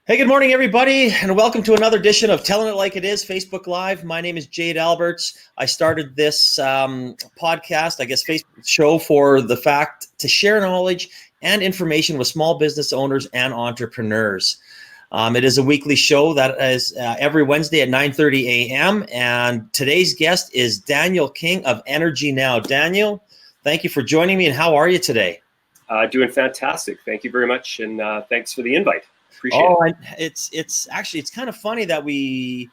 Hey, good morning, everybody, and welcome to another edition of Telling It Like It Is, Facebook Live. My name is Jade Alberts. I started this podcast, Facebook show for the fact to share knowledge and information with small business owners and entrepreneurs. It is a weekly show that is every Wednesday at 9:30 a.m. And today's guest is Daniel King of Energy Now. Daniel, thank you for joining me, and how are you today? Doing fantastic. Thank you very much, and thanks for the invite. Appreciate it. And it's kind of funny that we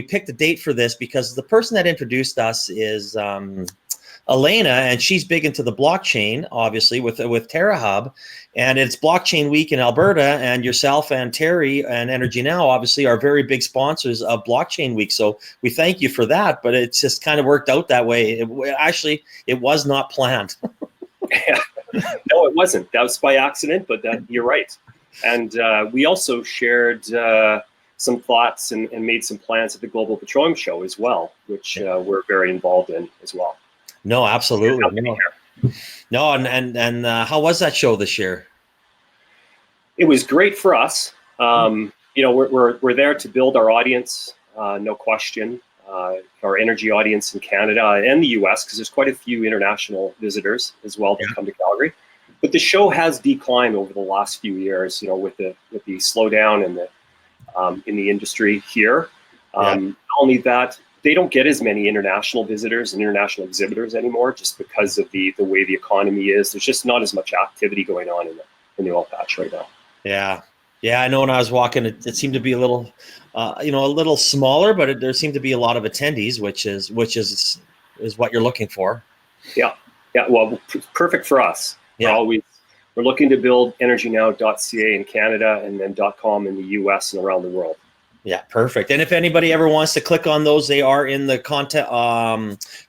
picked a date for this, because the person that introduced us is Elena, and she's big into the blockchain, obviously with TerraHub, and it's Blockchain Week in Alberta, and yourself and Terry and Energy Now obviously are very big sponsors of Blockchain Week. So we thank you for that, but it's just kind of worked out that way. It was not planned. No, it wasn't. That was by accident, but you're right. And we also shared some thoughts and made some plans at the Global Petroleum Show as well, which we're very involved in as well. No, absolutely. No, and how was that show this year? It was great for us. We're there to build our audience, no question. Our energy audience in Canada and the US, because there's quite a few international visitors as well that come to Calgary. But the show has declined over the last few years, with the slowdown in the industry here. Not only that, they don't get as many international visitors and international exhibitors anymore, just because of the way the economy is. There's just not as much activity going on in the oil patch right now. Yeah, I know. When I was walking, it seemed to be a little, a little smaller, but there seemed to be a lot of attendees, which is what you're looking for. Yeah. Well, perfect for us. Yeah. We're looking to build EnergyNow.ca in Canada and then .com in the US and around the world. Yeah, perfect. And if anybody ever wants to click on those, they are in the content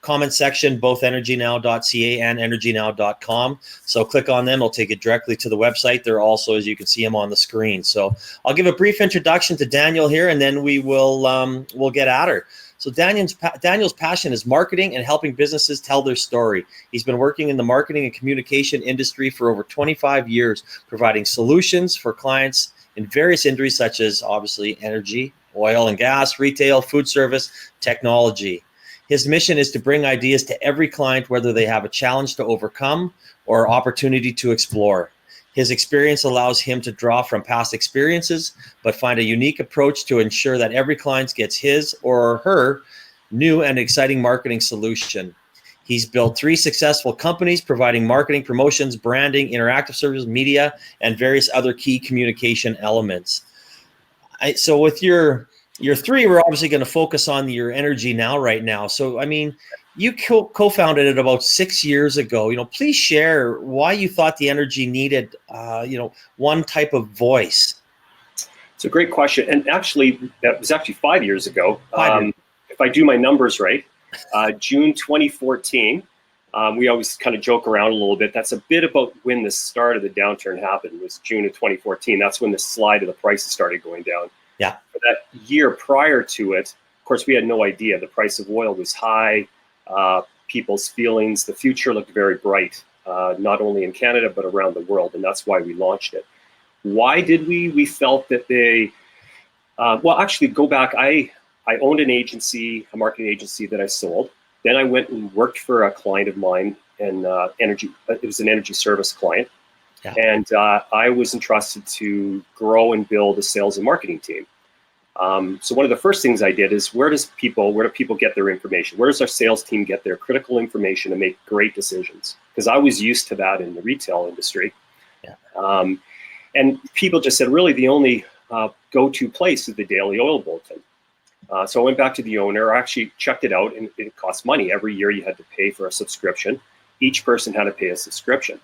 comment section, both EnergyNow.ca and EnergyNow.com. So click on them; it'll take you directly to the website. They're also, as you can see them on the screen. So I'll give a brief introduction to Daniel here, and then we'll get at her. So Daniel's passion is marketing and helping businesses tell their story. He's been working in the marketing and communication industry for over 25 years, providing solutions for clients in various industries such as, obviously, energy, oil and gas, retail, food service, technology. His mission is to bring ideas to every client, whether they have a challenge to overcome or opportunity to explore. His experience allows him to draw from past experiences, but find a unique approach to ensure that every client gets his or her new and exciting marketing solution. He's built 3 successful companies providing marketing, promotions, branding, interactive services, media, and various other key communication elements. So with your 3, we're obviously going to focus on your Energy Now right now. So, you co-founded it about 6 years ago. Please share why you thought the energy needed, one type of voice. It's a great question. And actually, that was 5 years ago. If I do my numbers right. June 2014, we always kind of joke around a little bit. That's a bit about when the start of the downturn happened, was June of 2014. That's when the slide of the prices started going down. Yeah. For that year prior to it, of course, we had no idea. The price of oil was high. People's feelings, the future looked very bright, not only in Canada, but around the world. And that's why we launched it. Why did we? We felt that go back. I owned an agency, a marketing agency that I sold. Then I went and worked for a client of mine in energy. It was an energy service client. Yeah. And I was entrusted to grow and build a sales and marketing team. So one of the first things I did is, where do people get their information? Where does our sales team get their critical information to make great decisions? Because I was used to that in the retail industry. Yeah. And people just said, really, the only go-to place is the Daily Oil Bulletin. So I went back to the owner. I actually checked it out, and it cost money. Every year you had to pay for a subscription. Each person had to pay a subscription.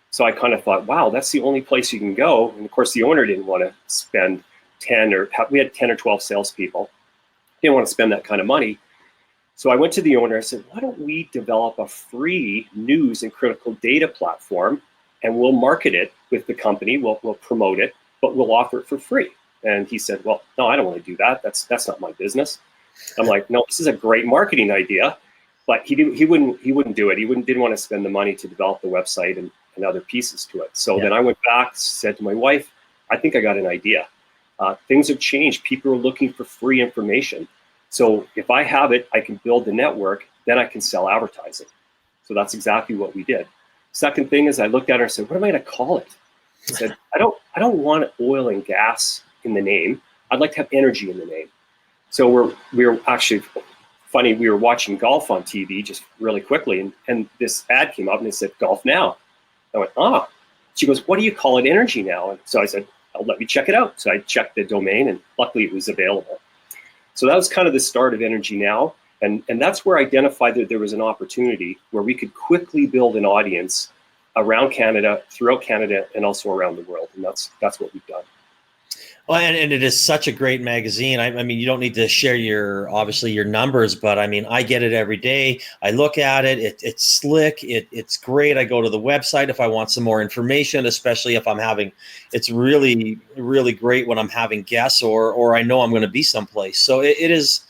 So I kind of thought, wow, that's the only place you can go. And of course, the owner didn't want to spend we had 10 or 12 salespeople. Didn't want to spend that kind of money. So I went to the owner. I said, why don't we develop a free news and critical data platform, and we'll market it with the company. We'll promote it, but we'll offer it for free. And he said, well, no, I don't want to do that. That's not my business. I'm like, no, this is a great marketing idea, but he wouldn't do it. He didn't want to spend the money to develop the website and other pieces to it. So then I went back, said to my wife, I think I got an idea. Things have changed. People are looking for free information. So if I have it, I can build the network, then I can sell advertising. So that's exactly what we did. Second thing is I looked at her and said, what am I going to call it? I said, I don't want oil and gas in the name. I'd like to have energy in the name. So we were actually funny. We were watching golf on TV just really quickly, and this ad came up and it said Golf Now. I went, ah. She goes, what do you call it? Energy Now? And so I said, oh, let me check it out. So I checked the domain, and luckily it was available. So that was kind of the start of Energy Now. And that's where I identified that there was an opportunity where we could quickly build an audience around Canada, throughout Canada, and also around the world. And that's what we've done. Well, and it is such a great magazine. I mean, you don't need to share obviously your numbers, but I mean, I get it every day. I look at it. It's slick. It's great. I go to the website if I want some more information, especially if it's really, really great when I'm having guests or I know I'm going to be someplace. So it is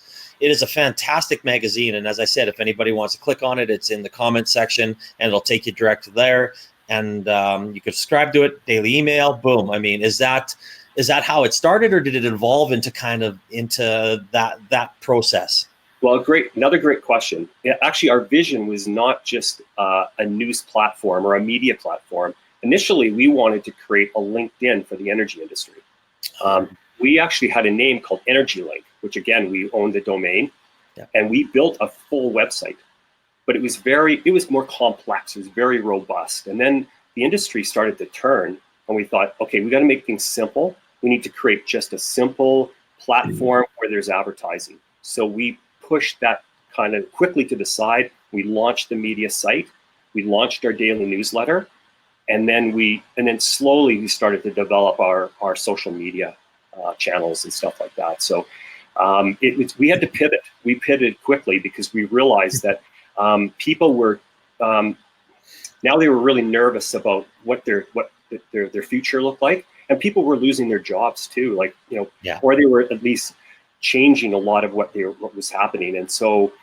a fantastic magazine. And as I said, if anybody wants to click on it, it's in the comment section and it'll take you direct there. And you can subscribe to it, daily email, boom. I mean, is that how it started, or did it evolve into that process? Well, another great question. Yeah, actually, our vision was not just a news platform or a media platform. Initially, we wanted to create a LinkedIn for the energy industry. We actually had a name called EnergyLink, which again, we owned the domain, and we built a full website. But it was more complex. It was very robust. And then the industry started to turn, and we thought, okay, we got to make things simple. We need to create just a simple platform where there's advertising. So we pushed that kind of quickly to the side. We launched the media site. We launched our daily newsletter. And then slowly we started to develop our social media channels and stuff like that. So we had to pivot. We pivoted quickly because we realized that people were now they were really nervous about what their future looked like, and people were losing their jobs too, or they were at least changing a lot of what was happening. And so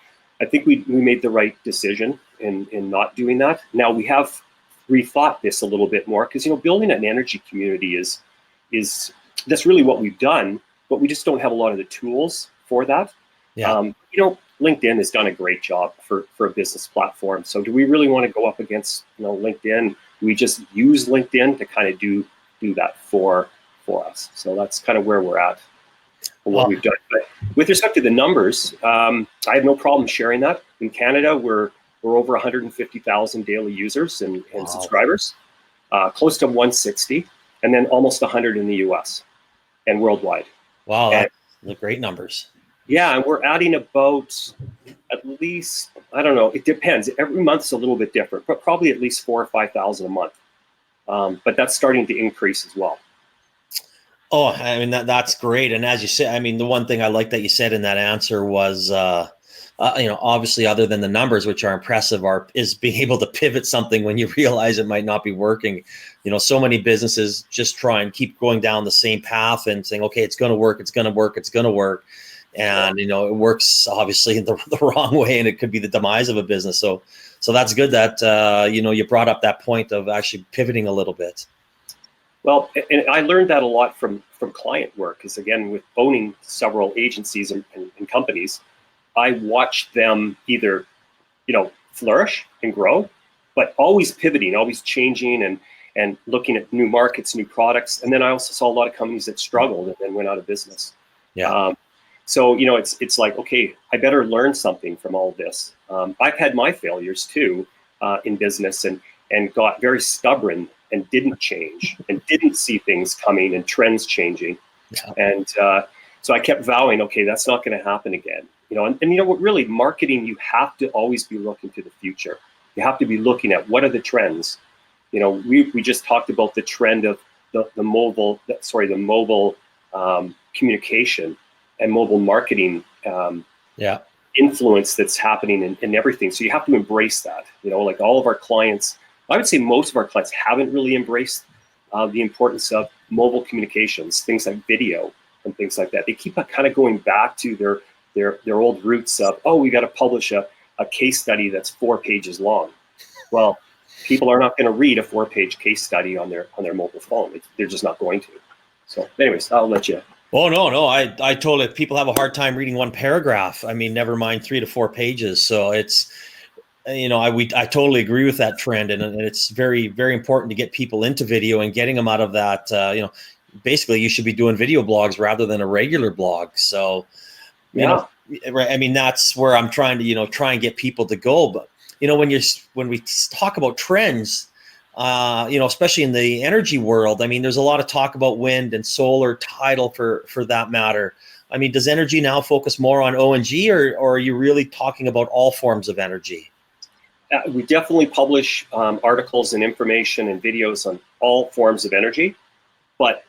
I think we made the right decision in not doing that. Now we have rethought this a little bit more because building an energy community is that's really what we've done, but we just don't have a lot of the tools for that. LinkedIn has done a great job for a business platform. So do we really want to go up against LinkedIn? We just use LinkedIn to kind of do that for us. So that's kind of where we're at and what we've done. But with respect to the numbers, I have no problem sharing that. In Canada, we're over 150,000 daily users and subscribers, close to 160, and then almost 100 in the US and worldwide. Wow, that's great numbers. Yeah, and we're adding about at least, I don't know, it depends. Every month's a little bit different, but probably at least 4,000 or 5,000 a month. But that's starting to increase as well. Oh, I mean, that's great. And as you said, I mean, the one thing I like that you said in that answer was, obviously other than the numbers, which are impressive, is being able to pivot something when you realize it might not be working. So many businesses just try and keep going down the same path and saying, okay, it's going to work. It's going to work. It's going to work. And, it works obviously the wrong way, and it could be the demise of a business. So that's good that, you brought up that point of actually pivoting a little bit. Well, and I learned that a lot from client work, because again, with owning several agencies and companies, I watched them either, flourish and grow, but always pivoting, always changing and looking at new markets, new products. And then I also saw a lot of companies that struggled and then went out of business. Yeah. So, it's like, okay, I better learn something from all of this. I've had my failures too in business and got very stubborn and didn't change and didn't see things coming and trends changing. Yeah. And so I kept vowing, okay, that's not going to happen again. And what, really, marketing, you have to always be looking to the future. You have to be looking at what are the trends. We just talked about the trend of the mobile communication and mobile marketing influence that's happening in everything. So you have to embrace that. Like all of our clients, I would say most of our clients haven't really embraced the importance of mobile communications, things like video and things like that. They keep kind of going back to their old roots of, we got to publish a case study that's 4 pages long. Well, people are not going to read a 4-page case study on their mobile phone. They're just not going to. So anyways, I'll let you Oh no, I totally. People have a hard time reading one paragraph. I mean, never mind 3 to 4 pages. So it's, I totally agree with that trend, and it's very very important to get people into video and getting them out of that. Basically, you should be doing video blogs rather than a regular blog. So, Yeah. right. I mean, that's where I'm trying to try and get people to go. But when we talk about trends, especially in the energy world, I mean, there's a lot of talk about wind and solar, tidal for that matter. I mean, does Energy Now focus more on ONG, or are you really talking about all forms of energy? We definitely publish articles and information and videos on all forms of energy, but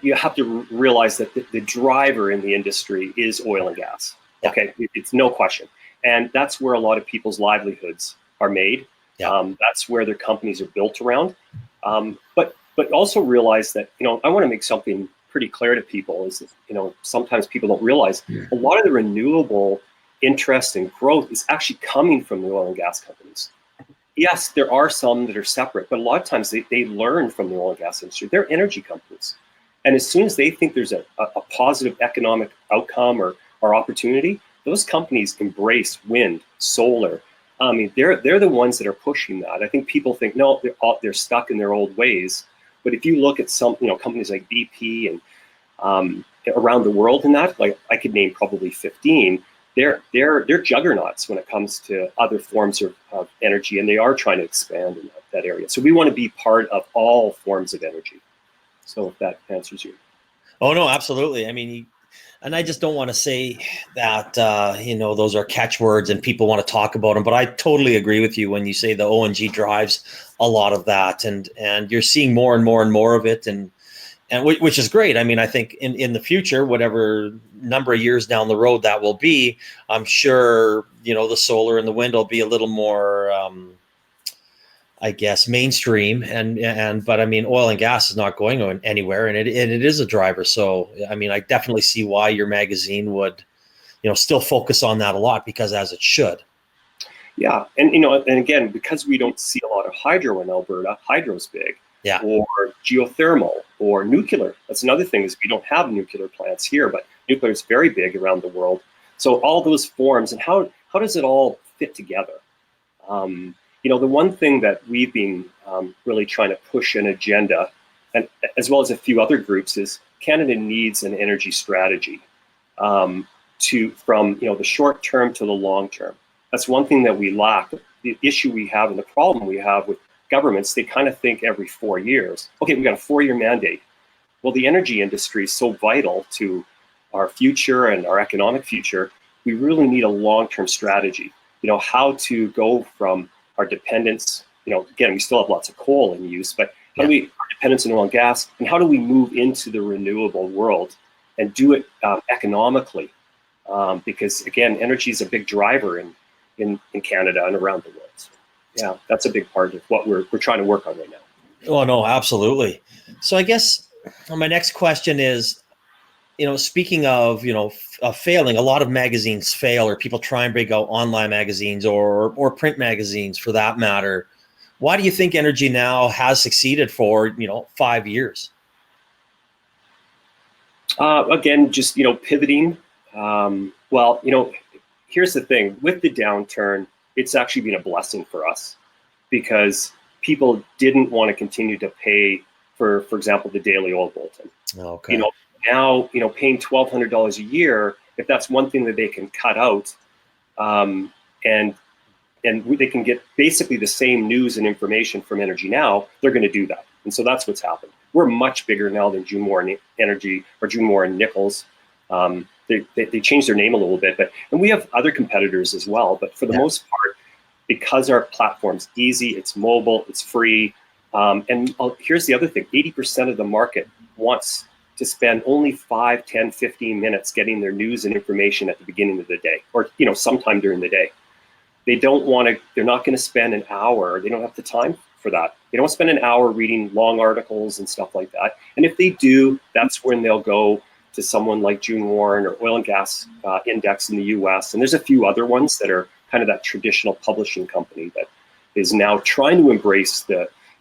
you have to realize that the driver in the industry is oil and gas. Yeah. Okay, it's no question, and that's where a lot of people's livelihoods are made. Yeah. That's where their companies are built around. But also realize that I want to make something pretty clear to people is that sometimes people don't realize a lot of the renewable interest and growth is actually coming from the oil and gas companies. Yes, there are some that are separate, but a lot of times they learn from the oil and gas industry. They're energy companies. And as soon as they think there's a positive economic outcome or opportunity, those companies embrace wind, solar. I mean, they're the ones that are pushing that. I think people think, no, they're stuck in their old ways. But if you look at some companies like BP and around the world in that, like I could name probably 15, they're juggernauts when it comes to other forms of energy, and they are trying to expand in that area. So we want to be part of all forms of energy. So if that answers you. Oh no, absolutely. I mean, and I just don't want to say that those are catchwords and people want to talk about them, but I totally agree with you when you say the ONG drives a lot of that, and you're seeing more and more and more of it, and which is great. I mean, I think in the future, whatever number of years down the road that will be, I'm sure the solar and the wind will be a little more. I guess mainstream, but I mean, oil and gas is not going anywhere, and it is a driver. So I mean, I definitely see why your magazine would, still focus on that a lot, because as it should. Yeah, and and again, because we don't see a lot of hydro in Alberta, hydro's big. Yeah. Or geothermal or nuclear. That's another thing is we don't have nuclear plants here, but nuclear is very big around the world. So all those forms and how does it all fit together? The one thing that we've been really trying to push an agenda, and as well as a few other groups, is Canada needs an energy strategy from the short term to the long term. That's one thing that we lack. The issue we have and the problem we have with governments, they kind of think every 4 years, okay, we got a 4-year mandate. Well, the energy industry is so vital to our future and our economic future. We really need a long-term strategy. How to go from our dependence. Again, we still have lots of coal in use, but our dependence on oil and gas, and how do we move into the renewable world and do it economically? Because again, energy is a big driver in Canada and around the world. So, yeah, that's a big part of what we're trying to work on right now. Oh no, absolutely. So I guess my next question is, speaking of failing, a lot of magazines fail, or people try and break out online magazines or print magazines for that matter. Why do you think Energy Now has succeeded for 5 years? Again, just pivoting. Well, here's the thing with the downturn. It's actually been a blessing for us because people didn't want to continue to pay for example, the daily oil bulletin. Okay. Now, paying $1,200 a year, if that's one thing that they can cut out, and they can get basically the same news and information from Energy Now, they're going to do that. And so that's what's happened. We're much bigger now than June Moore Energy or June Moore and Nichols. They changed their name a little bit, and we have other competitors as well. But for the most part, because our platform's easy, it's mobile, it's free. And here's the other thing, 80% of the market wants to spend only 5, 10, 15 minutes getting their news and information at the beginning of the day, or sometime during the day. They're not going to spend an hour, they don't have the time for that. They don't spend an hour reading long articles and stuff like that. And if they do, that's when they'll go to someone like June Warren or Oil and Gas Index in the US. And there's a few other ones that are kind of that traditional publishing company that is now trying to embrace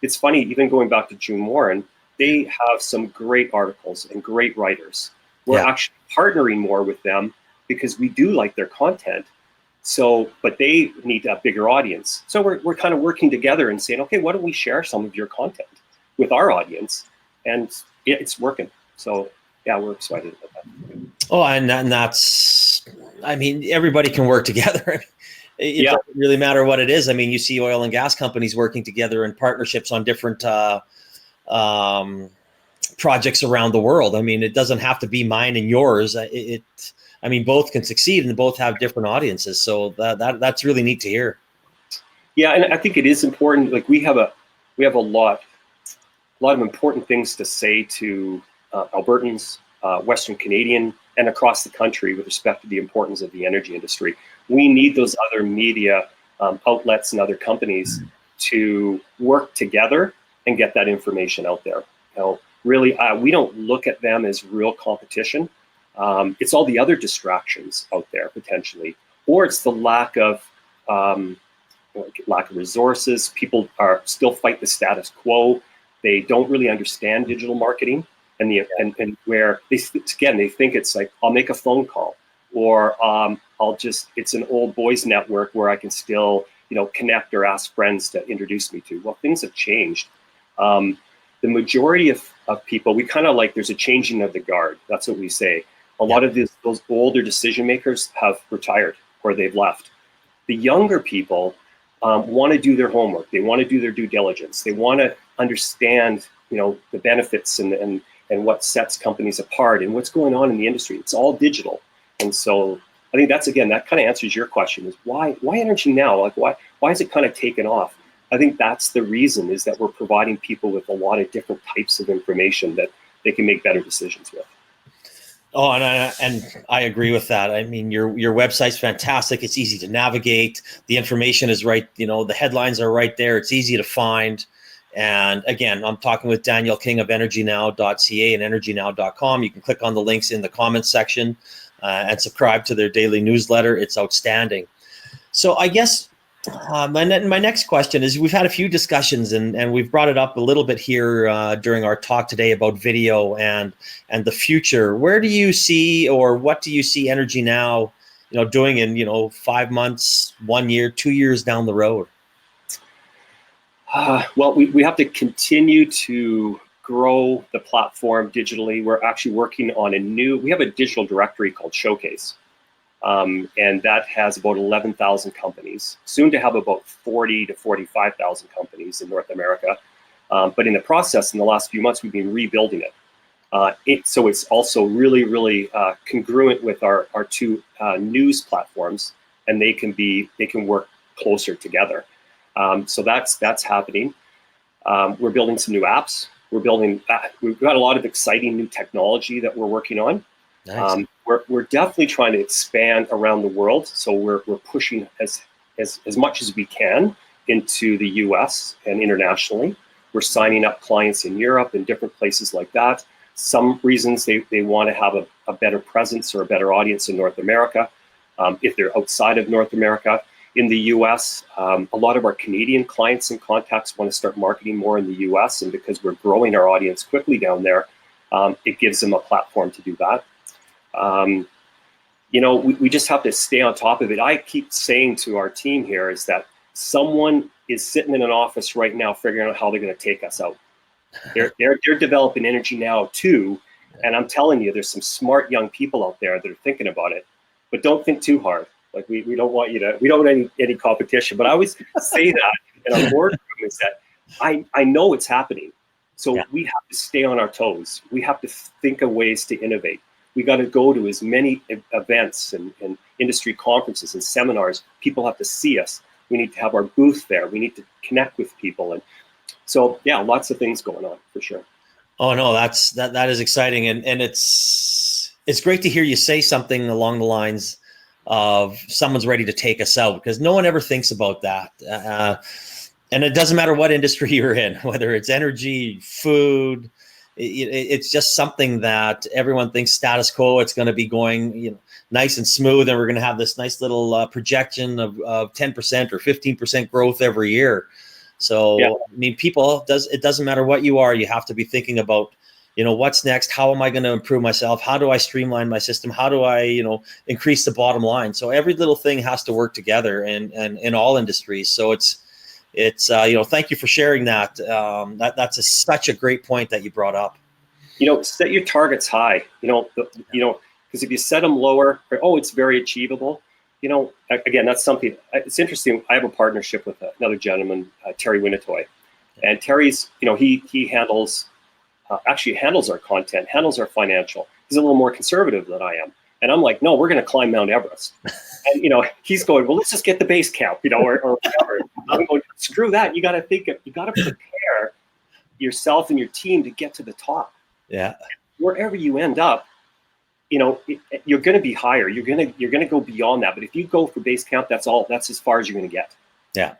it's funny, even going back to June Warren, They have some great articles and great writers. We're Yeah. actually partnering more with them because we do like their content. So, but they need a bigger audience. So we're kind of working together and saying, okay, why don't we share some of your content with our audience? And it's working. So yeah, we're excited about that. Oh, and that's, I mean, everybody can work together. It doesn't really matter what it is. I mean, you see oil and gas companies working together in partnerships on different projects around the world. I mean, it doesn't have to be mine and yours. I mean, both can succeed and both have different audiences. So that's really neat to hear. Yeah, and I think it is important. Like we have a lot of important things to say to Albertans, Western Canadian, and across the country with respect to the importance of the energy industry. We need those other media outlets and other companies to work together and get that information out there. You know, really, we don't look at them as real competition. It's all the other distractions out there potentially, or it's the lack of resources. People are still fight the status quo. They don't really understand digital marketing, and and where they think it's like, I'll make a phone call, or it's an old boys network where I can still connect or ask friends to introduce me to. Well, things have changed. The majority of people, we kind of like, there's a changing of the guard. That's what we say. A lot of those older decision makers have retired or they've left. The younger people want to do their homework. They want to do their due diligence. They want to understand, the benefits and what sets companies apart and what's going on in the industry. It's all digital. And so I think that kind of answers your question, is why Energy Now? Like why is it kind of taken off? I think that's the reason, is that we're providing people with a lot of different types of information that they can make better decisions with. Oh, and I agree with that. I mean, your website's fantastic. It's easy to navigate. The information is right. The headlines are right there. It's easy to find. And again, I'm talking with Daniel King of EnergyNow.ca and EnergyNow.com. You can click on the links in the comments section and subscribe to their daily newsletter. It's outstanding. So I guess my next question is, we've had a few discussions and we've brought it up a little bit here during our talk today about video and the future. Where do you see, or what do you see Energy Now, doing in 5 months, 1 year, 2 years down the road? Well, we have to continue to grow the platform digitally. We're actually working on we have a digital directory called Showcase. And that has about 11,000 companies, soon to have about 40 to 45,000 companies in North America. But in the process, in the last few months, we've been rebuilding it. So it's also really, really congruent with our two news platforms, and they can work closer together. So that's happening. We're building some new apps. We've got a lot of exciting new technology that we're working on. Nice. We're definitely trying to expand around the world. So we're pushing as much as we can into the US and internationally. We're signing up clients in Europe and different places like that. Some reasons they want to have a better presence or a better audience in North America. If they're outside of North America, in the US, a lot of our Canadian clients and contacts want to start marketing more in the US. And because we're growing our audience quickly down there, it gives them a platform to do that. We just have to stay on top of it. I keep saying to our team here is that someone is sitting in an office right now figuring out how they're going to take us out. They're developing Energy Now too, and I'm telling you, there's some smart young people out there that are thinking about it. But don't think too hard. Like we don't want we don't want any competition. But I always say that in our boardroom is that I know it's happening. So we have to stay on our toes. We have to think of ways to innovate. We got to go to as many events and industry conferences and seminars. People have to see us. We need to have our booth there. We need to connect with people. And so, lots of things going on for sure. Oh, no, that is exciting. And it's great to hear you say something along the lines of someone's ready to take us out, because no one ever thinks about that. And it doesn't matter what industry you're in, whether it's energy, food, it's just something that everyone thinks status quo. It's going to be going, nice and smooth, and we're going to have this nice little projection of 10% or 15% growth every year. So, Yeah. I mean, it doesn't matter what you are, you have to be thinking about, what's next? How am I going to improve myself? How do I streamline my system? How do I, increase the bottom line? So every little thing has to work together and in all industries. So it's thank you for sharing that. That's such a great point that you brought up. Set your targets high, because if you set them lower, it's very achievable. Again, that's something, it's interesting. I have a partnership with another gentleman, Terry Winnetoy, and Terry's, he handles our content, handles our financial. He's a little more conservative than I am. And I'm like, no, we're going to climb Mount Everest. And, he's going, well, let's just get the base camp, or whatever. I'm going, screw that. You got to prepare yourself and your team to get to the top. Yeah. Wherever you end up, you're going to be higher. You're going to go beyond that. But if you go for base camp, that's as far as you're going to get. Yeah.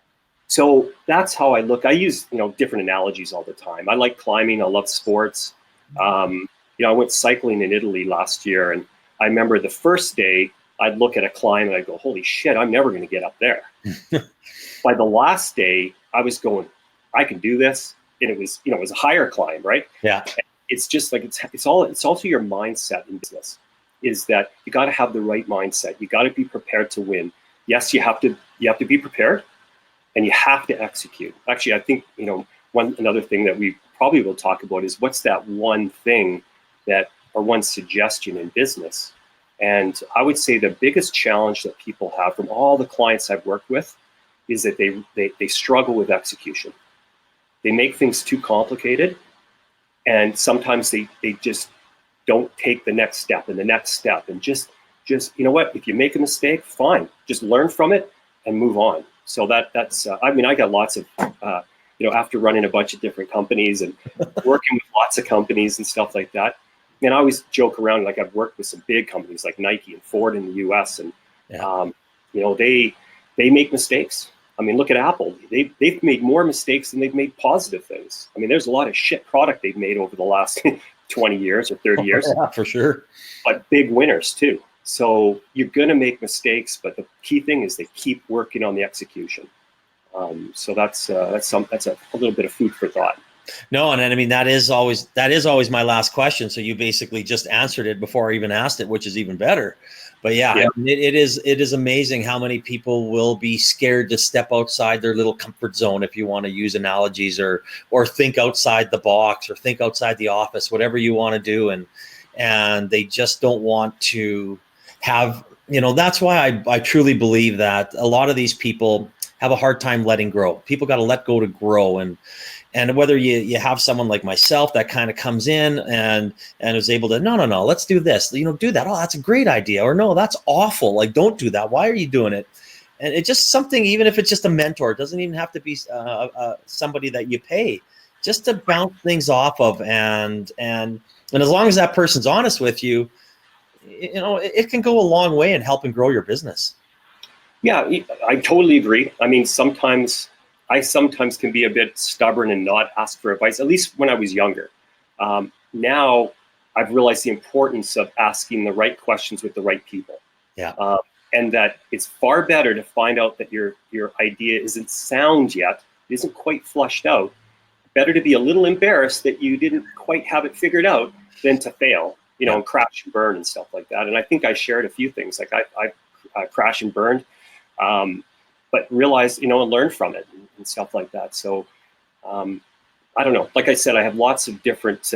So that's how I look. I use, different analogies all the time. I like climbing. I love sports. I went cycling in Italy last year, and I remember the first day I'd look at a climb and I'd go, holy shit, I'm never going to get up there. By the last day, I was going, I can do this. And it was a higher climb, right? Yeah. It's just like, it's also your mindset in business, is that you got to have the right mindset. You got to be prepared to win. Yes, you have to be prepared, and you have to execute. Actually, I think, another thing that we probably will talk about is what's that one thing or one suggestion in business. And I would say the biggest challenge that people have from all the clients I've worked with is that they struggle with execution. They make things too complicated, and sometimes they just don't take the next step and the next step, and just if you make a mistake, fine, just learn from it and move on. So that's I got lots of after running a bunch of different companies and working with lots of companies and stuff like that. And I always joke around, like, I've worked with some big companies like Nike and Ford in the US, and they make mistakes. I mean, look at Apple. They've made more mistakes than they've made positive things. I mean, there's a lot of shit product they've made over the last 20 years or 30 years. Yeah, for sure. But big winners too. So you're going to make mistakes, but the key thing is they keep working on the execution. So that's a little bit of food for thought. No, and I mean, that is always my last question. So you basically just answered it before I even asked it, which is even better. But yeah. I mean, it is amazing how many people will be scared to step outside their little comfort zone, if you want to use analogies, or think outside the box, or think outside the office, whatever you want to do, and they just don't want to have. That's why I truly believe that a lot of these people have a hard time letting grow. People got to let go to grow, and whether you have someone like myself that kind of comes in and is able to, no, let's do this, do that. Oh, that's a great idea. Or no, that's awful. Like, don't do that. Why are you doing it? And it's just something, even if it's just a mentor, it doesn't even have to be somebody that you pay, just to bounce things off of. And as long as that person's honest with you, it can go a long way in helping grow your business. Yeah, I totally agree. I mean, I sometimes can be a bit stubborn and not ask for advice, at least when I was younger. Now I've realized the importance of asking the right questions with the right people. Yeah. And that it's far better to find out that your idea isn't sound yet, isn't quite flushed out. Better to be a little embarrassed that you didn't quite have it figured out than to fail, and crash and burn and stuff like that. And I think I shared a few things, like I crash and burned. But realize, and learn from it and stuff like that. So, I don't know. Like I said, I have lots of different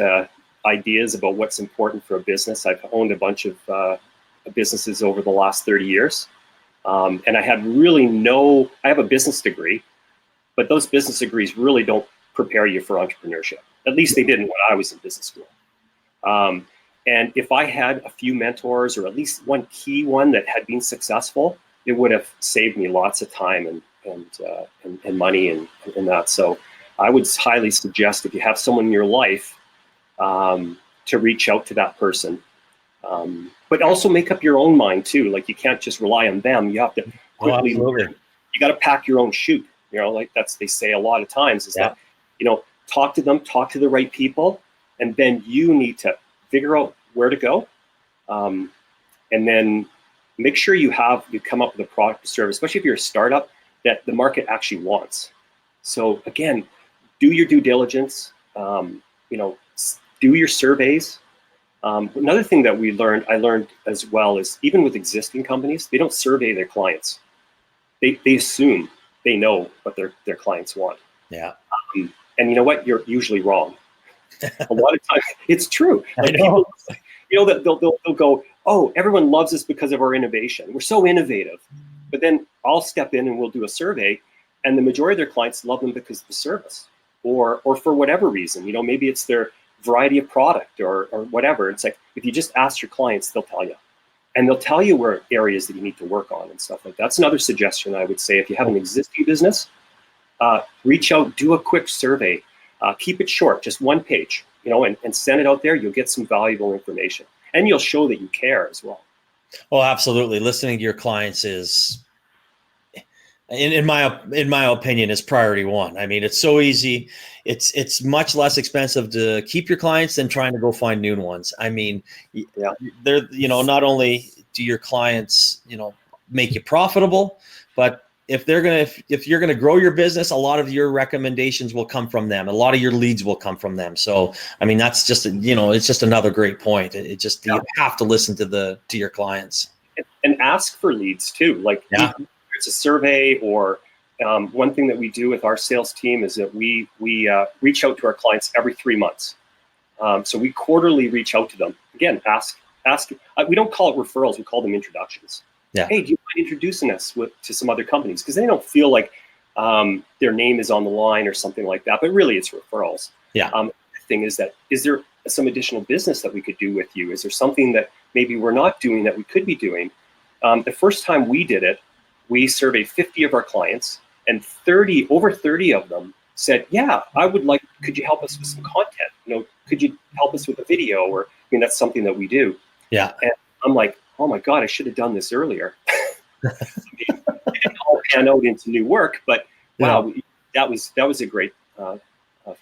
ideas about what's important for a business. I've owned a bunch of businesses over the last 30 years. And I have a business degree, but those business degrees really don't prepare you for entrepreneurship. At least they didn't when I was in business school. And if I had a few mentors, or at least one key one that had been successful, it would have saved me lots of time and money and that. So I would highly suggest, if you have someone in your life, to reach out to that person. But also make up your own mind too. Like, you can't just rely on them. You have to quickly, you got to pack your own chute. Like they say a lot of times is that, talk to them, talk to the right people, and then you need to figure out where to go. And then make sure you come up with a product or service, especially if you're a startup, that the market actually wants. So again, do your due diligence, do your surveys. Another thing that I learned as well is even with existing companies, they don't survey their clients. They assume they know what their clients want. Yeah. And you know what? You're usually wrong. A lot of times it's true. Like people, they'll go, oh, everyone loves us because of our innovation. We're so innovative. But then I'll step in and we'll do a survey, and the majority of their clients love them because of the service, or for whatever reason. Maybe it's their variety of product or whatever. It's like, if you just ask your clients, they'll tell you. And they'll tell you where areas that you need to work on and stuff like that. That's another suggestion I would say. If you have an existing business, reach out, do a quick survey. Keep it short, just one page, and send it out there. You'll get some valuable information, and you'll show that you care as well. Oh, absolutely. Listening to your clients is, in my opinion, is priority one. I mean, it's so easy. It's much less expensive to keep your clients than trying to go find new ones. I mean, yeah, they're, not only do your clients, make you profitable, but if you're gonna grow your business, a lot of your recommendations will come from them. A lot of your leads will come from them. So, I mean, that's just, it's just another great point. You have to listen to your clients and ask for leads too. Like, it's a survey, or one thing that we do with our sales team is that we reach out to our clients every 3 months. So we quarterly reach out to them. Again, ask. We don't call it referrals; we call them introductions. Yeah. Hey, do you mind introducing us to some other companies? Because they don't feel like their name is on the line or something like that. But really, it's referrals. Yeah. The thing is there some additional business that we could do with you? Is there something that maybe we're not doing that we could be doing? The first time we did it, we surveyed 50 of our clients, and over 30 of them said, yeah, could you help us with some content? Could you help us with a video? Or, that's something that we do. Yeah. And I'm like, oh my God, I should have done this earlier. It didn't all pan out into new work, but wow, that was a great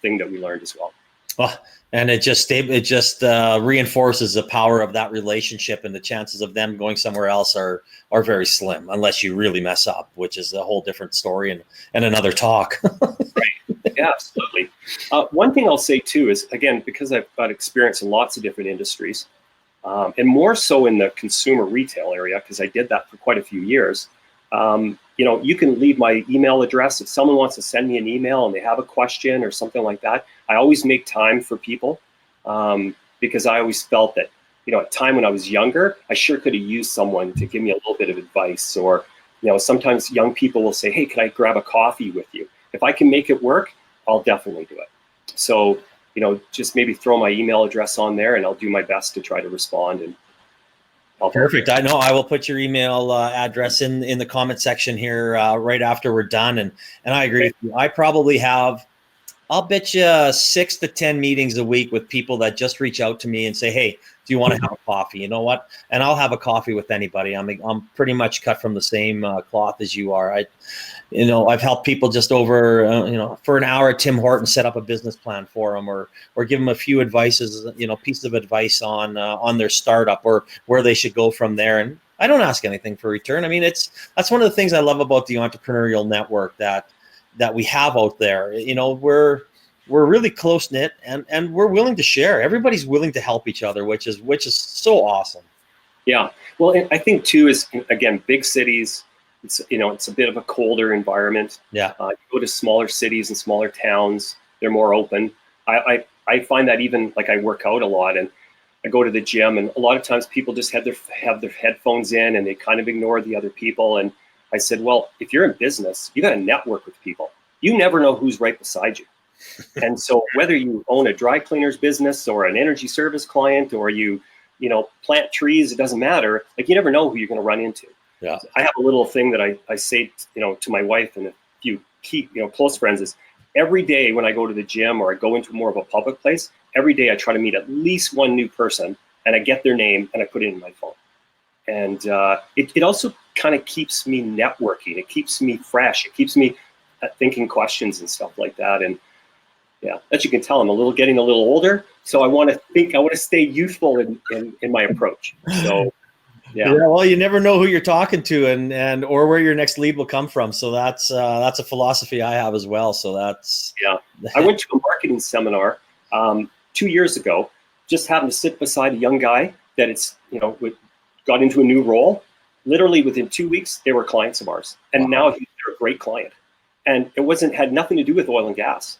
thing that we learned as well. Well, and it just reinforces the power of that relationship, and the chances of them going somewhere else are very slim, unless you really mess up, which is a whole different story and another talk. Right. Yeah, absolutely. One thing I'll say too is, again, because I've got experience in lots of different industries, and more so in the consumer retail area, because I did that for quite a few years. You can leave my email address if someone wants to send me an email and they have a question or something like that. I always make time for people, because I always felt that, at a time when I was younger, I sure could have used someone to give me a little bit of advice. Or, sometimes young people will say, hey, can I grab a coffee with you? If I can make it work, I'll definitely do it. So, just maybe throw my email address on there, and I'll do my best to try to respond. And perfect. I know I will put your email address in the comment section here right after we're done. And I agree with you. I probably have, I'll bet you 6 to 10 meetings a week with people that just reach out to me and say, hey, do you want to have a coffee? You know what? And I'll have a coffee with anybody. I'm pretty much cut from the same cloth as you are. I've helped people just over, for an hour at Tim Hortons set up a business plan for them, or give them a few pieces of advice on their startup or where they should go from there. And I don't ask anything for return. I mean, that's one of the things I love about the entrepreneurial network that we have out there. We're really close knit, and we're willing to share. Everybody's willing to help each other, which is so awesome. Yeah. Well, I think too is, again, big cities, it's a bit of a colder environment. Yeah. You go to smaller cities and smaller towns, they're more open. I find that even, like, I work out a lot and I go to the gym, and a lot of times people just have their headphones in and they kind of ignore the other people. And I said, well, if you're in business, you got to network with people. You never know who's right beside you. And so whether you own a dry cleaner's business or an energy service client, or you plant trees, it doesn't matter. Like, you never know who you're going to run into. Yeah. So I have a little thing that I say, to my wife and a few key, close friends, is every day when I go to the gym or I go into more of a public place, every day I try to meet at least one new person, and I get their name and I put it in my phone. And it also kind of keeps me networking. It keeps me fresh. It keeps me thinking questions and stuff like that. And yeah, as you can tell, I'm getting a little older, so I want to stay youthful in my approach. So Yeah. Well, you never know who you're talking to, and or where your next lead will come from. So that's a philosophy I have as well. So that's Yeah. I went to a marketing seminar 2 years ago. Just happened to sit beside a young guy that got into a new role. Literally within 2 weeks, they were clients of ours, and now they're a great client. And it had nothing to do with oil and gas.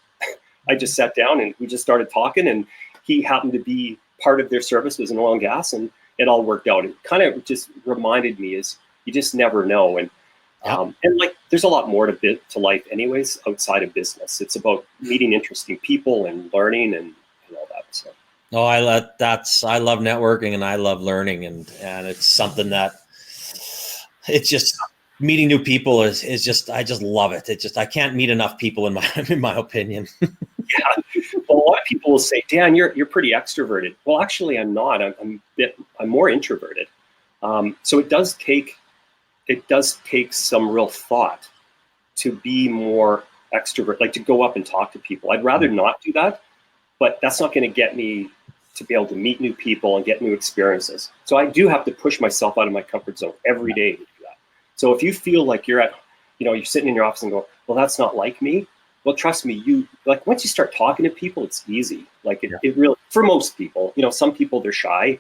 I just sat down and we just started talking, and he happened to be part of their service was in oil and gas, and it all worked out. It kind of just reminded me is you just never know. And like there's a lot more to life anyways outside of business. It's about meeting interesting people and learning and all that. So. Oh, I love networking and I love learning, and it's something that it's just meeting new people is just I just love it. I can't meet enough people in my opinion. Yeah. Well, a lot of people will say, Dan, you're pretty extroverted. Well, actually, I'm not. I'm more introverted. So it does take some real thought to be more extrovert, like to go up and talk to people. I'd rather not do that, but that's not going to get me to be able to meet new people and get new experiences. So I do have to push myself out of my comfort zone every day to do that. So if you feel like you're sitting in your office and go, well, that's not like me. Well, trust me, once you start talking to people, it's easy. Like it really, for most people, some people they're shy,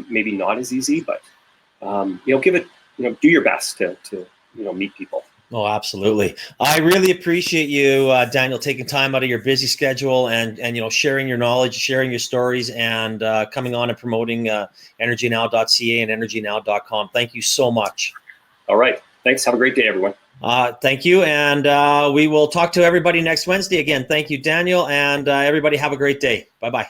maybe not as easy, but give it, do your best to meet people. Oh, absolutely. I really appreciate you, Daniel, taking time out of your busy schedule and sharing your knowledge, sharing your stories, and coming on and promoting EnergyNow.ca and EnergyNow.com. Thank you so much. All right. Thanks. Have a great day, everyone. Thank you. And we will talk to everybody next Wednesday again. Thank you, Daniel. And everybody have a great day. Bye-bye.